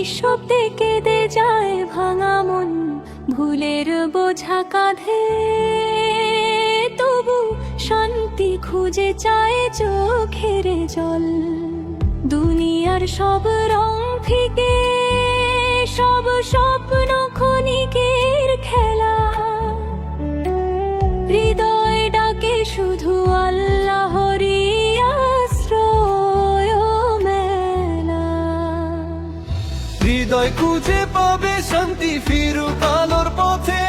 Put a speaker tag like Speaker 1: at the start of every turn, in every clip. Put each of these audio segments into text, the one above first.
Speaker 1: নিঃশব্দে কেঁদে যায় ভাঙা মন, ভুলের বোঝা কাঁধে, তবু শান্তি খুঁজে চায় চোখের জল। দুনিয়ার সব রং ফিকে, সব স্বপ্ন ক্ষণিকের খেলা, হৃদয় ডাকে শুধু আল্লাহরই আশ্রয় মেলা।
Speaker 2: হৃদয় খুঁজে পাবে শান্তি ফিরুক আলোর পথে,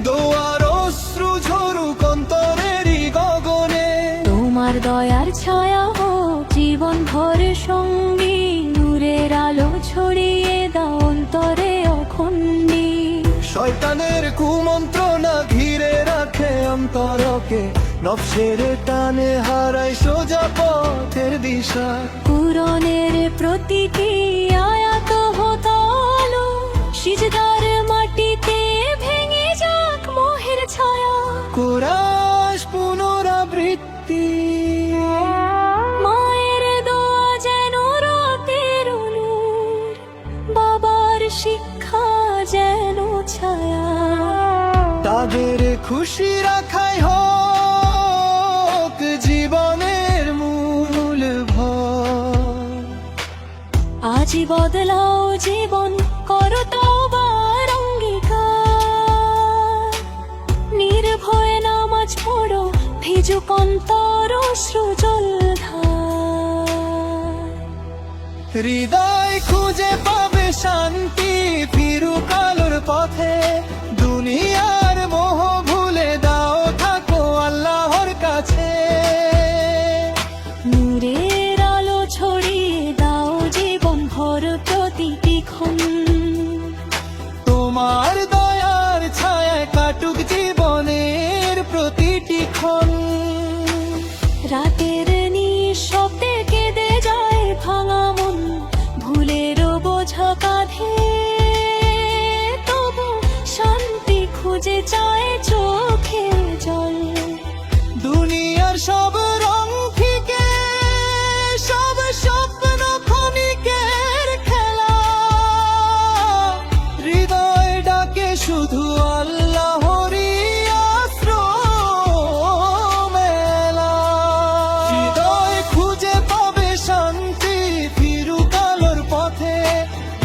Speaker 2: দোয়ার অশ্রু ঝরুক অন্তরেরই গগনে।
Speaker 1: তোমার দয়ার ছায়া হোক জীবন ভর সঙ্গী, নূরের আলো ছড়িয়ে দাও অন্তরে অখণ্ডী।
Speaker 2: শয়তানের কুমন্ত্রণা ঘিরে রাখে অন্তরকে, নফসের টানে হারায় সোজা পথের দিশা।
Speaker 1: কুরআনের প্রতিটি আয়াত হতালো, সিজদার মাটিতে ভেঙে যাক মোহের ছায়া।
Speaker 2: কুরাশ পুনরাবৃত্তি,
Speaker 1: মায়ের দোয়া যেন রাতের নূর, বাবার শিক্ষা যেন ছায়া।
Speaker 2: তাদের খুশি রাখাই হোক জীবনের মূল ভর।
Speaker 1: আজই বদলাও জীবন, করো তওবার অঙ্গীকার, নির্ভয়ে নামাজ পড়ো, ভিজুক অন্তর অশ্রু জলধার।
Speaker 2: হৃদয় খুঁজে পাবে শান্তি ফিরুক আলোর পথে, দুনিয়ার মোহ ভুলে দাও থাকো আল্লাহর কাছে।
Speaker 1: নূরের আলো ছড়িয়ে দাও জীবন ভর প্রতিটি ক্ষণ,
Speaker 2: তোমার দয়ার ছায়ায় কাটুক জীবনের প্রতিটি ক্ষণ।
Speaker 1: রাতের নিঃশব্দে কেঁদে যায় ভাঙা মন, ভুলের বোঝা কাঁধে, তবু শান্তি খুঁজে চায় চোখের জল।
Speaker 2: দুনিয়ার সব রং ফিকে, সব স্বপ্ন ক্ষণিকের খেলা, হৃদয় ডাকে শুধু আল্লাহরই আশ্রয় মেলা। হৃদয় খুঁজে পাবে শান্তি ফিরুক আলোর পথে,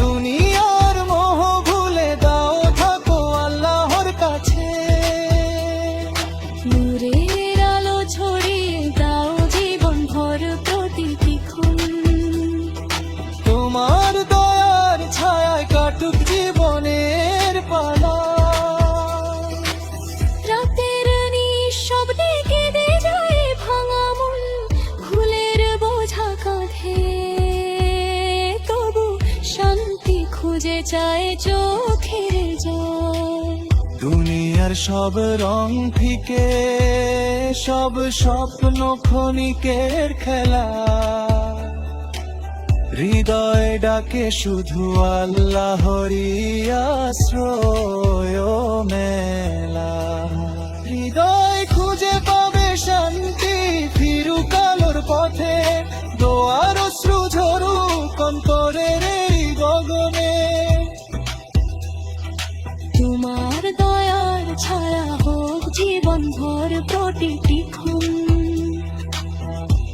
Speaker 2: দুনিয়ার মোহ ভুলে দাও থাকো আল্লাহর কাছে।
Speaker 1: নূরের আলো ছড়িয়ে দাও জীবন ভর প্রতিটি ক্ষণ,
Speaker 2: তোমার দয়ার ছায়ায় কাটুক জীবনের পালা।
Speaker 1: রাতের নিঃশব্দে কেঁদে যায় ভাঙা মন, ভুলের বোঝা কাঁধে, তবু শান্তি খুঁজে চায় চোখের জল।
Speaker 2: দুনিয়ার সব রং ফিকে, সব স্বপ্ন ক্ষণিকের খেলা, হৃদয় ডাকে শুধু আল্লাহরই আশ্রয় মেলা। হৃদয় খুঁজে পাবে শান্তি ফিরুক আলোর পথে, দোয়ার অশ্রু ঝরুক অন্তরের এই গগনে।
Speaker 1: তোমার দয়ার ছায়া হোক জীবন ভর প্রতিটি ক্ষণ,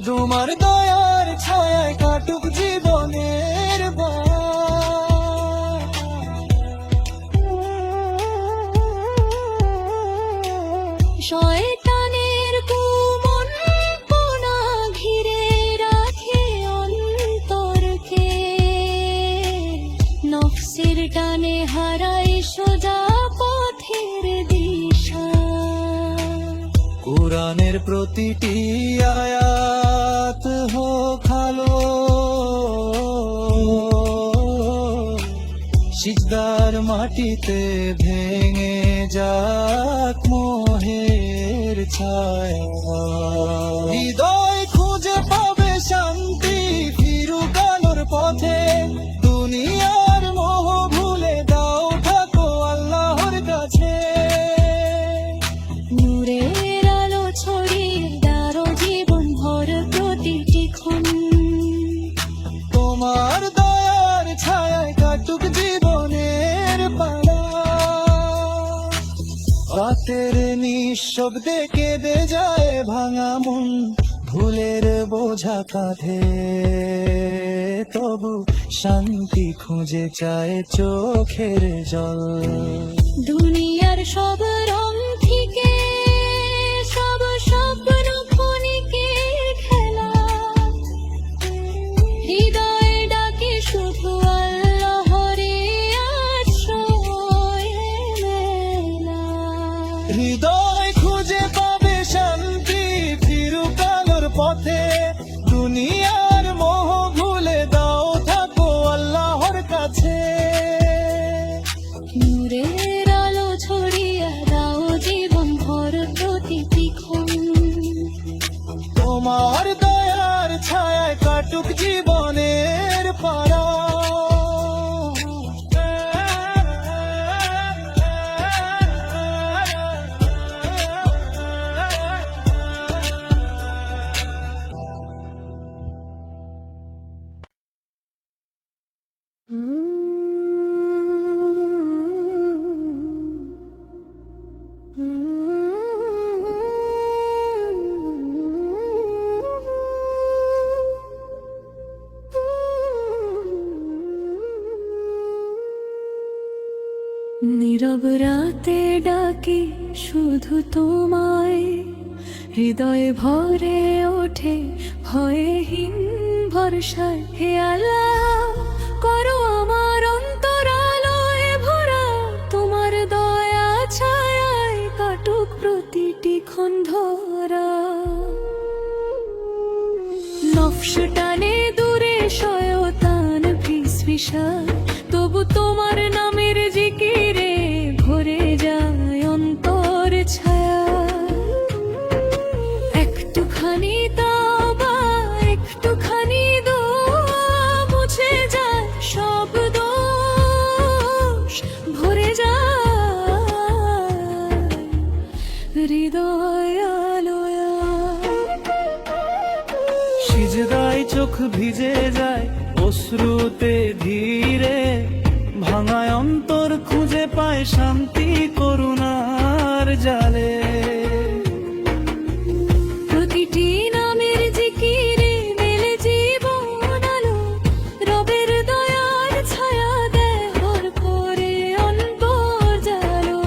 Speaker 2: তোমার দয়ার ছায়ায় কাটুক জীবনের
Speaker 1: শয়তানের কুমন্ত্রণা ঘিরে রাখে অন্তরকে, নফসের টানে হারায় সোজা পথের দিশা।
Speaker 2: কুরআনের প্রতিটি আয়াত হোক আলো, সিজদার মাটিতে ভেঙে যাক মোহের ছায়া। হৃদয় খুঁজে পাবে শান্তি ফিরুক আলোর পথে, দুনিয়ার মোহ ভুলে দাও থাকো আল্লাহর কাছে।
Speaker 1: নূরের আলো ছড়িয়ে দাও জীবন ভর প্রতিটি ক্ষণ,
Speaker 2: তোমার দয়ার ছায়ায় নিঃশব্দে কেঁদে যায় ভাঙা মন, ভুলের বোঝা কাঁধে তবু শান্তি খুঁজে চায় চোখের জল।
Speaker 1: দুনিয়ার সব রং থেকে সব স্বপ্ন ক্ষণিকে খেলা, হৃদয়ে ডাকে শুধু আল্লাহরে আশ্রয় মেলা।
Speaker 2: হৃদয় খুঁজে পাবে শান্তি চিরকালের পথে, দুনিয়ার মোহ ভুলে দাও থাকো আল্লাহর কাছে।
Speaker 1: নূরের আলো ছড়িয়ে দাও জীবন ভর প্রতিটি ক্ষণ,
Speaker 2: তোমার দয়ার ছায়ায় কাটুক জীবনের পারা।
Speaker 1: নীরব রাতে ডাকি শুধু তোমায়, হৃদয়ে ভরে ওঠে ভয়হীন ভরসায়। হে আল্লাহ করো আমার অন্তরালয় ভরা, তোমার দয়া ছায়ায় কাটুক প্রতিটি ক্ষণ ধরা। নফস টানে দূরে শয়তান ফিসফিসায়, তবু তোমার নামের জিকিরে ভরে যায় অন্তর ছায়া। একটুখানি তাওবা একটুখানি দোয়া, মুছে যায় সব দোষ, ভরে যায় হৃদয় আলোয়া।
Speaker 2: সিজদায় চোখ ভিজে যায় অশ্রুতে ধীরে, ভাঙায় অন্তর খুঁজে পায় শান্তি করুণার জালে।
Speaker 1: প্রতিটি নামের জিকিরে মেলে জীবন আলো, রবের দয়ার ছায়া দেয় ভর করে অন্তর জালো।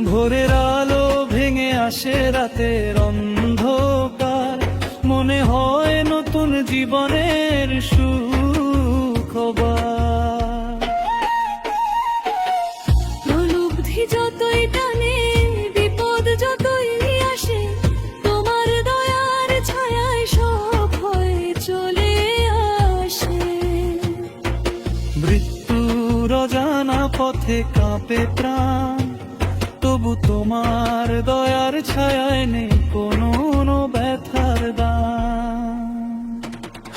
Speaker 2: ভোরের আলো ভেঙে আসে রাতের অন্ধকার, মনে হয় নতুন জীবনের সুখবার।
Speaker 1: প্রলুব্ধি যতই টানে বিপদ যতই আসে, তোমার দয়ার ছায়ায় সব হয়ে চলে আসে।
Speaker 2: মৃত্যুর অজানা পথে কাঁপে প্রাণ, তবু তোমার দয়ার ছায়ায় নেই কোনো ব্যথার দান।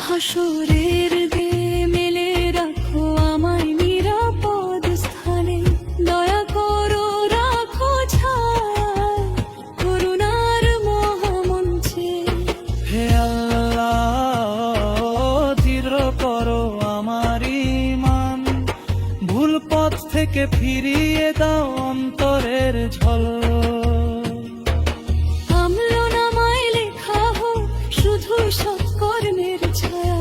Speaker 1: হাসরের দে মেলে রাখো আমায় নিরাপদ স্থানে, দয়া করো রাখো ছায়ায় করুণার মহামঞ্চে।
Speaker 2: হে আল্লাহ দৃঢ় করো আমার ঈমান, ভুল পথ থেকে ফিরিয়ে দাও অন্তরের ঝলক।
Speaker 1: আমলনামায় লেখা হোক শুধু সৎকর্মের ছায়া,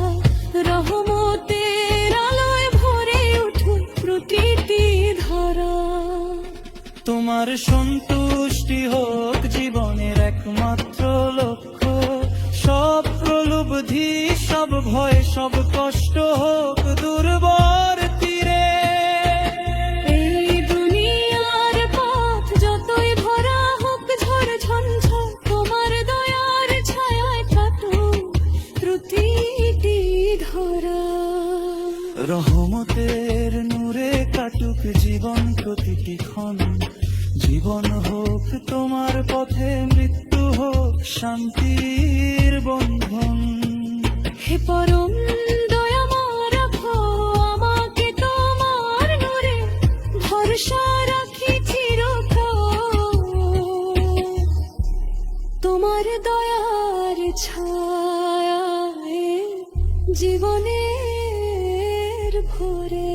Speaker 1: রহমতের আলোয় ভরে উঠুক প্রতিটি ধারা।
Speaker 2: তোমার সন্তুষ্টি হোক জীবনের একমাত্র লক্ষ্য, সব প্রলুব্ধি সব ভয় সব কষ্ট হোক দুর্বার তীরে।
Speaker 1: এই দুনিয়ার পথ যতই ভরা হোক ঝড় ঝঞ্ঝা, তোমার দয়ার ছায়ায় কাটুক প্রতিটি ধরা।
Speaker 2: রহমতের নূরে কাটুক জীবন প্রতিটি ক্ষণ, জীবন হোক তোমার পথে মৃত্যু হোক শান্তির বন্ধন।
Speaker 1: হে পরম দয়াময় রাখো আমাকে তোমার নূরে, ভরসা রাখি চিরকাল তোমার দয়ার ছায়ায় জীবনের ভরে।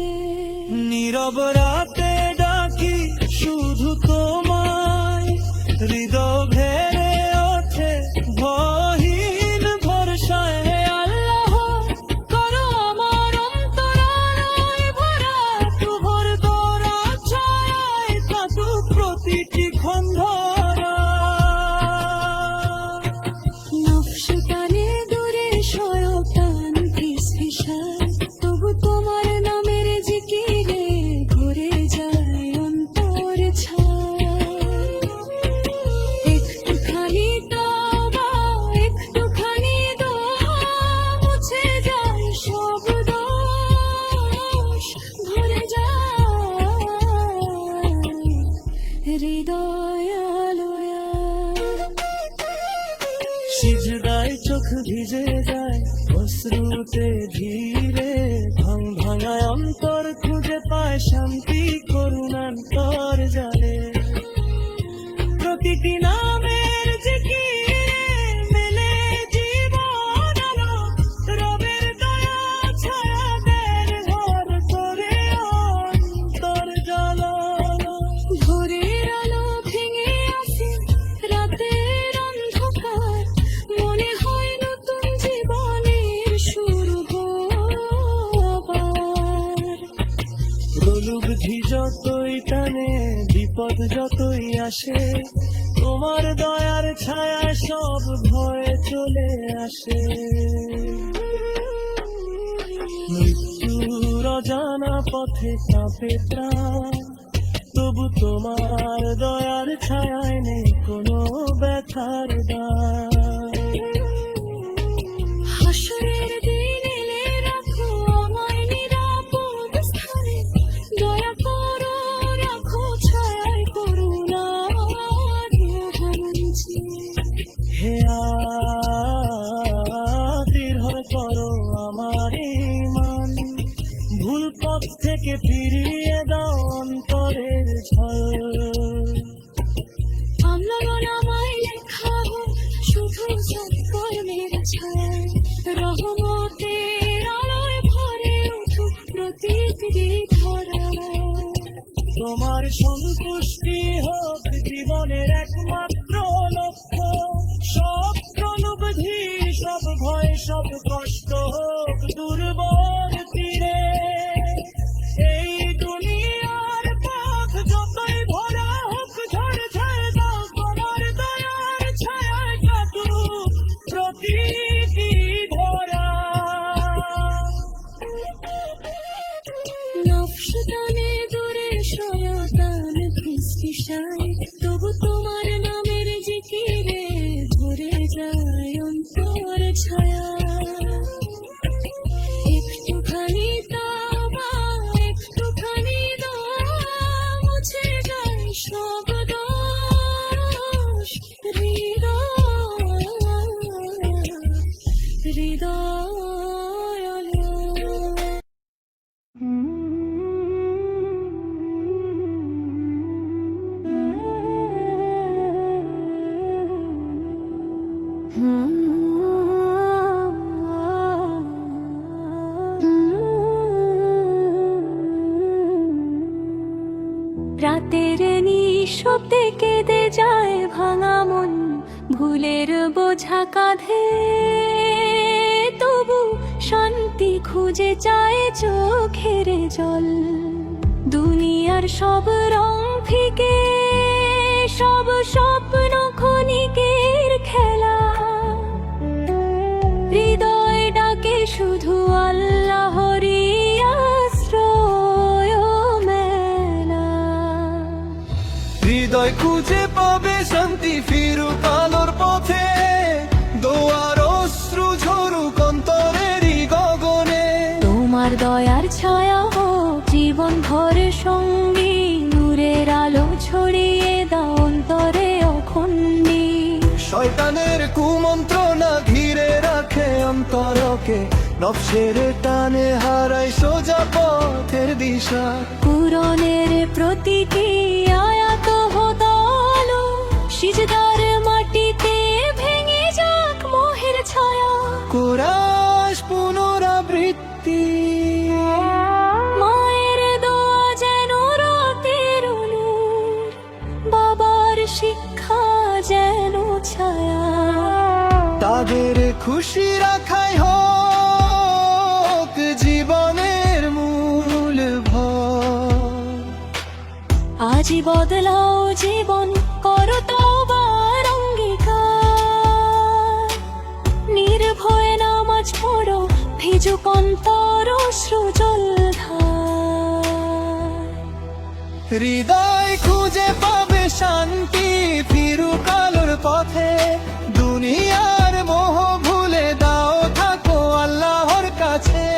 Speaker 2: নীরব রাতে ডাকি শুধু তোমায়, হৃদয় ভিজে যায় অশ্রুতে ধীরে, ভাঙায় অন্তর খুঁজে পায় শান্তি করুণান্তর জালে। প্রতিটি নামের জিকিরে মেলে জীবন আলো, রবের দয়া ছায়াদের ঘর করে অন্তর জ্বালানো।
Speaker 1: ভোরের আলো ভেঙে আসে রাতের অন্ধকার, মনে হয় নতুন জীবনের শুরু আবার।
Speaker 2: প্রলুব্ধি যতই টানে, বিপদ যতই আসে, তোমার দয়ার ছায়ায় সব ভয় চলে আসে। মৃত্যুর অজানা পথে কাঁপে প্রাণ, তবু তোমার দয়ার ছায়ায় নেই কোনো ব্যথার দাগ।
Speaker 1: হাসরের দিন এলে রাখো আমায় নিরাপদ স্থানে, দয়া করো রাখো ছায়ায় করুণার মহামঞ্চে।
Speaker 2: হে দৃঢ় করো আমার ঈমান, ভুল পথ থেকে ফিরিয়ে দাও অন্তরের ঝড়।
Speaker 1: আমলাগণ আমায় লেখা হোক শুধু সৎকর্মের ছায়ায়, রহমতের আলোয় ভরে উঠুক প্রতিটি ধরা।
Speaker 2: তোমার সন্তুষ্টি হোক জীবনের একমাত্র লক্ষ্য, সব প্রলুব্ধি সব ভয় সব কষ্ট হোক দুর্বল তীরে। এই দুনিয়ার পথ যতই ভরা হোক ঝড় ঝড় দাও, তোমার দয়ার ছায়ায় কাটুক প্রতিটি ধরা।
Speaker 1: নফস টানে দূরে শয়তান ফিসফিসায়, তবু তোমার নামের জিকিরে ভরে যায় অন্তর ছায়া। একটুখানি তাওবা একটুখানি দোয়া মুছে যায় সব দোষ। হৃদয় আলো। রাতের নিঃশব্দে কেঁদে যায় ভাঙা মন, ভুলের বোঝা কাঁধে, তবু শান্তি খুঁজে চায় চোখের জল। দুনিয়ার সব রং ফিকে, সব স্বপ্ন ক্ষণিকের খেলা, হৃদয় ডাকে শুধু আল্লাহরই আশ্রয় মেলা।
Speaker 2: হৃদয় খুঁজে পাবে শান্তি ফিরুক আলোর পথে, দোয়ার অশ্রু ঝরুক অন্তরেরই গগনে।
Speaker 1: তোমার দয়ার ছায়া হোক জীবন ভর সঙ্গী, নূরের আলো ছড়িয়ে দাও অন্তরে অখণ্ডী।
Speaker 2: শয়তানের কুমন্ত্রণা ঘিরে রাখে অন্তরকে, নফসের টানে হারাই সোজা পথের দিশা।
Speaker 1: কুরআনের প্রতিটি আয়াত হতালো, সিজদার মাটিতে ভেঙে যাক মোহের ছায়া।
Speaker 2: কুরাশ পুনরাবৃত্তি,
Speaker 1: মায়ের দোয়া যেন রাতের নূর, বাবার শিক্ষা যেন ছায়া।
Speaker 2: তাদের খুশি রাখাই হোক জীবনের মূল ভর।
Speaker 1: আজই বদলাও জীবন করো তওবার অঙ্গীকার, নির্ভয়ে নামাজ পড়ো ভিজুক অন্তর অশ্রু জলধার।
Speaker 2: হৃদয় খুঁজে পাবে শান্তি ফিরুক আলোর পথে, দুনিয়ার মোহ ভুলে দাও থাকো আল্লাহর কাছে।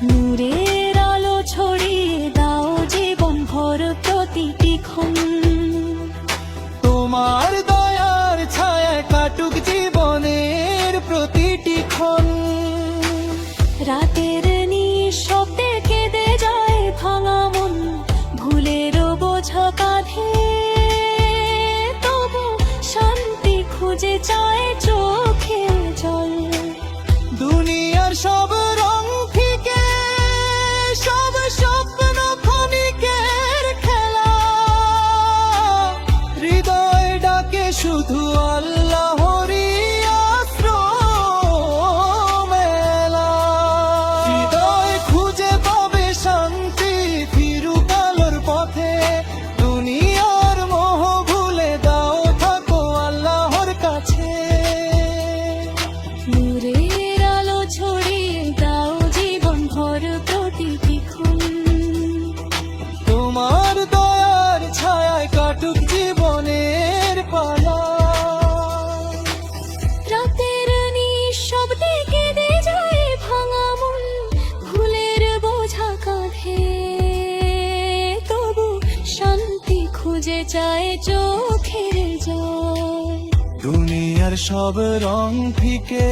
Speaker 1: নূরের আলো ছড়িয়ে দাও জীবন ভর প্রতিটি ক্ষণ।
Speaker 2: তোমার দয়ার ছায়ায় কাটুক জীবনে সব রং ফিকে,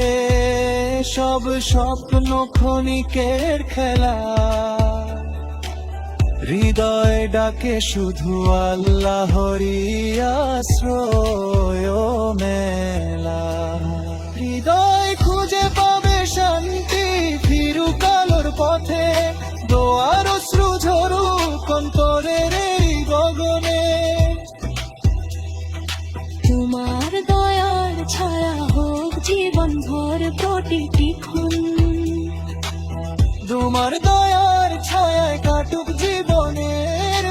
Speaker 2: সব স্বপ্ন ক্ষণিকের খেলা, হৃদয় ডাকে শুধু আল্লাহরি আশ্রয় ও মেলা। হৃদয় খুঁজে পাবে শান্তি, ফিরুক আলোর পথে, দোয়ার অশ্রু ঝরুক অন্তরের এই গগনে।
Speaker 1: তোমার দয়ার ছায়া হোক জীবন ভর প্রতিটি ক্ষণ,
Speaker 2: তোমার দয়ার ছায়ায় কাটুক জীবনের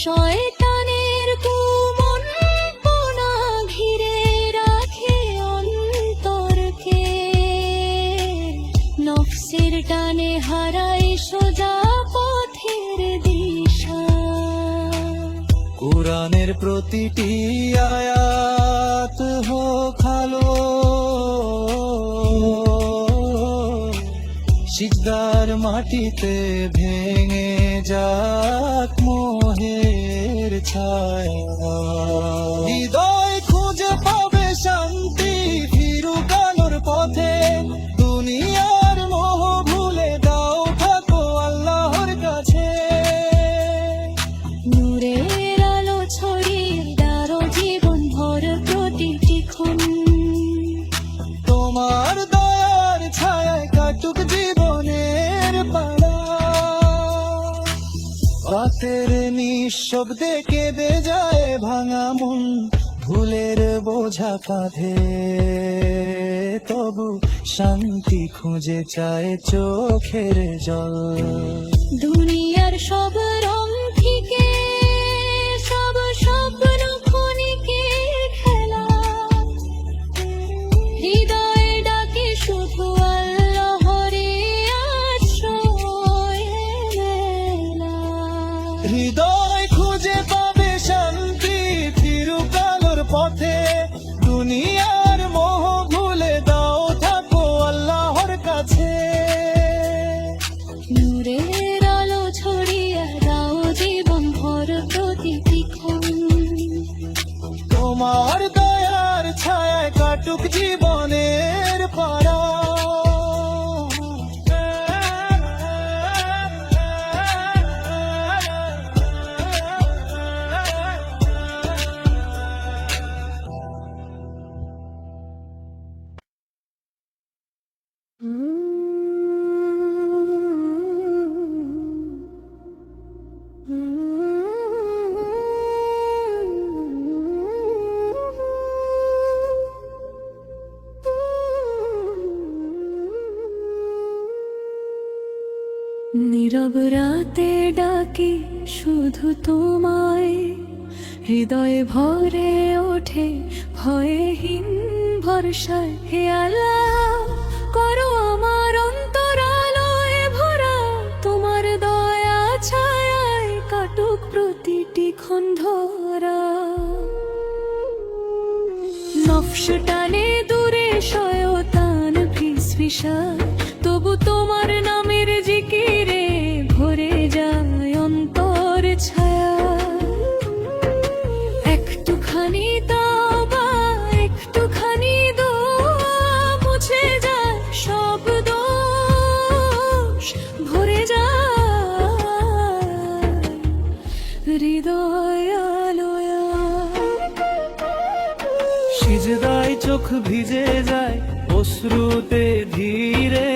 Speaker 1: শয়তানের কুমন্ত্রণা ঘিরে রাখে অন্তরকে, নফসের টানে হারাই সোজা পথের দিশা।
Speaker 2: কোরআনের প্রতিটি আয়াত হোক আলো, সিজদার মাটিতে ভেঙে যাক মোহের ছায়া। হৃদয় খুঁজে পাবে শান্তি, ফিরুক আলোর পথে, দুনিয়ার মোহ ভুলে দাও থাকো আল্লাহর কাছে।
Speaker 1: নূরের আলো ছড়িয়ে দাও জীবন ভর প্রতিটি ক্ষণ,
Speaker 2: তোমার দয়ার ছায়ায় কাটুক জীবনের পাড়া। রাতের নিঃশব্দে কেঁদে যায় ভাঙা মন, ভুলের বোঝা কাঁধে, তবু শান্তি খুঁজে চায় চোখের জল।
Speaker 1: দুনিয়ার সব রং ফিকে, সব স্বপ্ন ক্ষণিকের খেলা, হৃদয় ডাকে শুধু আল্লাহরে আশ্রয় মেলা।
Speaker 2: হৃদয় খুঁজে পাবে শান্তি, ফিরুক আলোর পথে, দুনিয়ার মোহ ভুলে দাও থাকো আল্লাহর কাছে।
Speaker 1: নূরের আলো ছড়িয়ে দাও জীবন ভর প্রতিটি ক্ষণ,
Speaker 2: তোমার দয়ার ছায়ায় কাটুক জীবনের পাড়া।
Speaker 1: নীরব রাতে ডাকি শুধু তোমায়, হৃদয়ে ভরে ওঠে ভয়হীন ভরসায়। হে আল্লাহ করো আমার অন্তরালয় ভরা, তোমার দয়া ছায়ায় কাটুক প্রতিটি ক্ষণ ধরা। নফস টানে দূরে শয়তান ফিসফিসায়, তবু তোমার নামের জিকিরে ভরে যায় অন্তর ছায়া। একটুখানি তাওবা, একটুখানি দোয়া, মুছে যায় সব দোষ, ভরে যায় হৃদয় আলোয়া।
Speaker 2: সিজদায় চোখ ভিজে যায় অশ্রুতে ধীরে,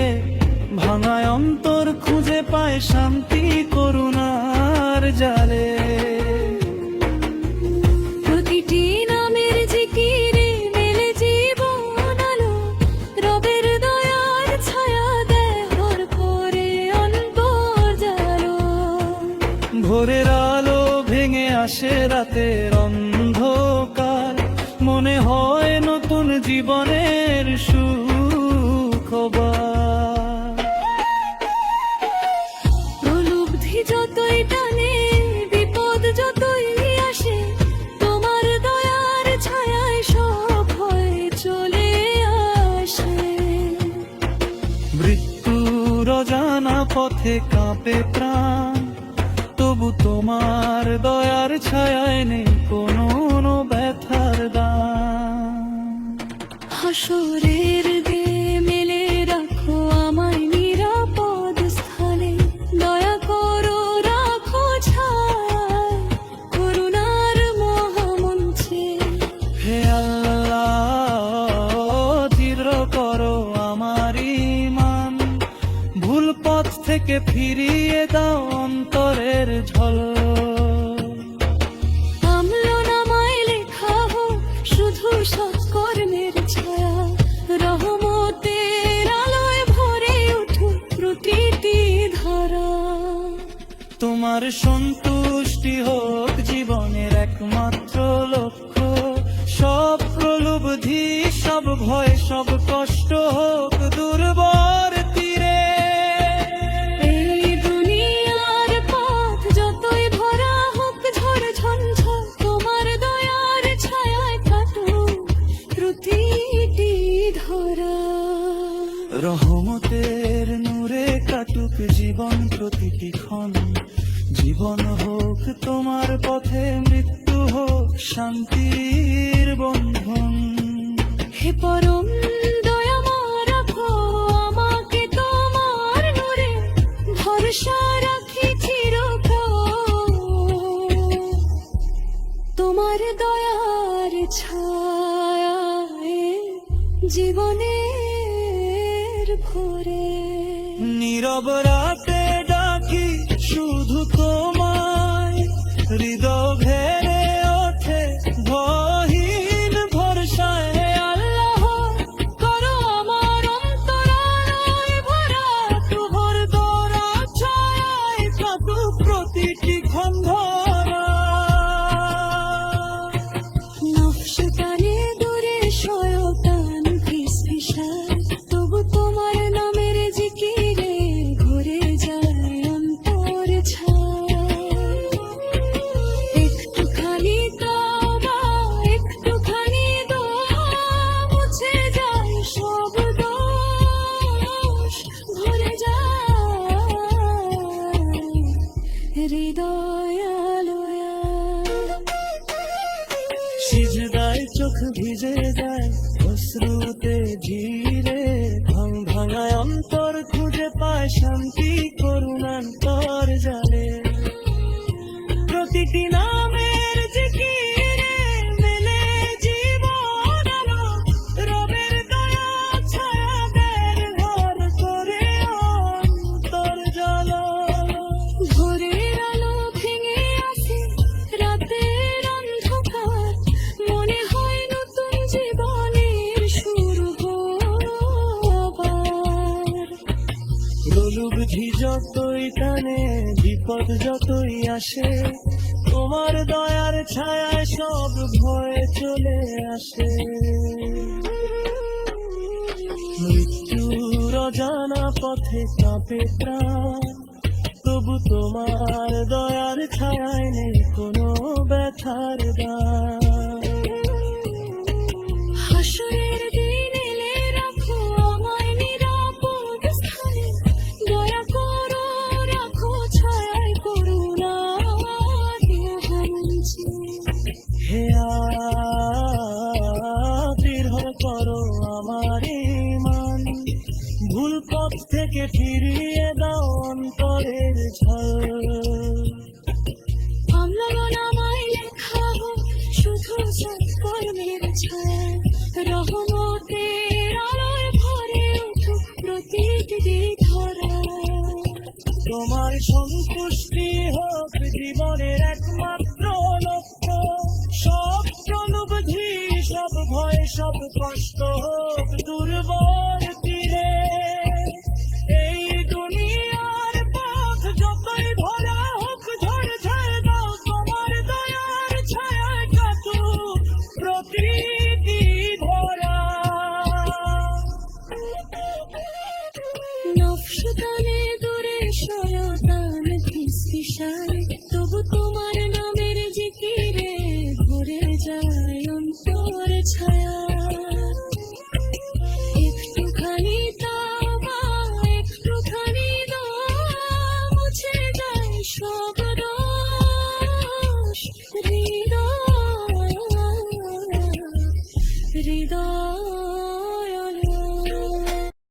Speaker 2: ভাঙায় অন্তর খুঁজে পায় শান্তি করুণার জালে।
Speaker 1: প্রতিটি নামের জিকিরে মেলে জীবন আলো, রবের দয়ার ছায়া দেয় ভর করে অন্তর জালো।
Speaker 2: ভোরের আলো ভেঙে আসে রাতের অন্ধকার, মনে হয় নতুন জীবনের সুখবার।
Speaker 1: প্রলুব্ধি যতই টানে, বিপদ যতই আসে, তোমার দয়ার ছায়ায় সব ভয় চলে আসে।
Speaker 2: মৃত্যুর অজানা পথে কাঁপে প্রাণ, তবু তোমার দয়ার ছায়ায় নেই কোনো ব্যথার দাম।
Speaker 1: হাসরের দিয়ে মেলে রাখো আমায় নিরাপদ স্থানে, দয়া করো রাখো ছায়ায় করুণার মহামঞ্চে।
Speaker 2: হে আল্লাহ, দৃঢ় করো আমার ঈমান, ভুল পথ থেকে ফিরিয়ে দাও অন্তরের ঝলক।
Speaker 1: আমলনামায় লেখা হোক শুধু সৎকর্মের ছায়া, রহমতের আলোয় ভরে উঠুক প্রতিটি ধারা।
Speaker 2: তোমার সন্তুষ্টি হোক জীবনের একমাত্র লক্ষ্য, সব প্রলোভধি সব ভয় সব কষ্ট হোক দুর্বার তীরে।
Speaker 1: এই দুনিয়ার পথ যতই ভরা হোক ঝড় ঝঞ্ঝা, তোমার দয়ার ছায়ায় কাটুক প্রতিটি ধরা।
Speaker 2: রহমতের নূরে কাটুক জীবন প্রতিটি ক্ষণ, জীবন হোক তোমার পথে, মৃত্যু হোক শান্তির বন্ধন।
Speaker 1: হে পরম দয়াময় রাখো আমাকে তোমার নূরে, ভরসা রাখি চিরকাল তোমার দয়ার ছায়ায় জীবনের ভরে।
Speaker 2: নীরব রাতে ডাকি শুধু তোমায়, হৃদয় ঘেরে ওঠে ভয়হীন ভরসায়।
Speaker 1: হে আল্লাহ, করো আমার অন্তরালয় ভরা
Speaker 2: তোমার দরা ছায়ায় কাটুক প্রতিটি খন্ধরা।
Speaker 1: নফস টানে দূরে শয়তান ফিসফিসায়, তবু তোমার নামের জিকিরে ঘুরে যায় অন্তর ছায়া। একটুখানি তওবা একটুখানি দোয়া, মুছে যায় সব দোষ, ভরে যায় হৃদয় আলোয়া।
Speaker 2: সিজদায় চোখ ভিজে যায় অশ্রুতে ধীরে, ভাঙায় অন্তর খুঁজে পায় শান্তি করুণান্তর জালে। প্রতিটি নামের জিকিরে মেলে জীবন আলো, রবের দয়া ছায়া বের ঘর করে অন্তর জ্বালা।
Speaker 1: ভোরের আলো ভেঙে আসে রাতের অন্ধকার, মনে হয় নতুন জীবনের শুরু হলো আবার।
Speaker 2: প্রলোভধি যতই টানে বিপদ যতই আসে, তোমার দয়ার ছায়ায় সব ভয় চলে আসে। মৃত্যুর অজানা পথে কাঁপে প্রাণ, তবু তোমার দয়ার ছায়ায় নেই কোনো ব্যথার দাম।
Speaker 1: হাসরের দিন এলে রাখো আমায় নিরাপদ স্থানে, দয়া করো রাখো ছায়ায় করুণার মহামঞ্চে।
Speaker 2: হে দৃঢ় করো আমার ঈমান, ভুল পথ থেকে ফিরিয়ে দাও অন্তরের ঝলক।
Speaker 1: আমলনামায় লেখা হোক শুধু সৎকর্মের ছায়া, রহমতের আলোয় ভরে উঠুক প্রতিটি ধরা।
Speaker 2: তোমার সন্তুষ্টি হোক জীবনের একমাত্র লক্ষ্য, সব প্রলোভধি সব ভয় সব কষ্ট হোক দুর্বল তীরে। এই দুনিয়ার পথ যতই ভরা হোক ঝড় ঝড় দাও, তোমার দয়ার ছায়ায় কাটুক প্রতিটি ধরা।
Speaker 1: নফস টানে দূরে শয়তান ফিসফিসায়, তবু তোমার নামের জিকিরে ঘুরে যায় অন্তর ছায়া। একটুখানি তওবা একটুখানি দোয়া, মুছে যায় সব দোষ, হৃদয়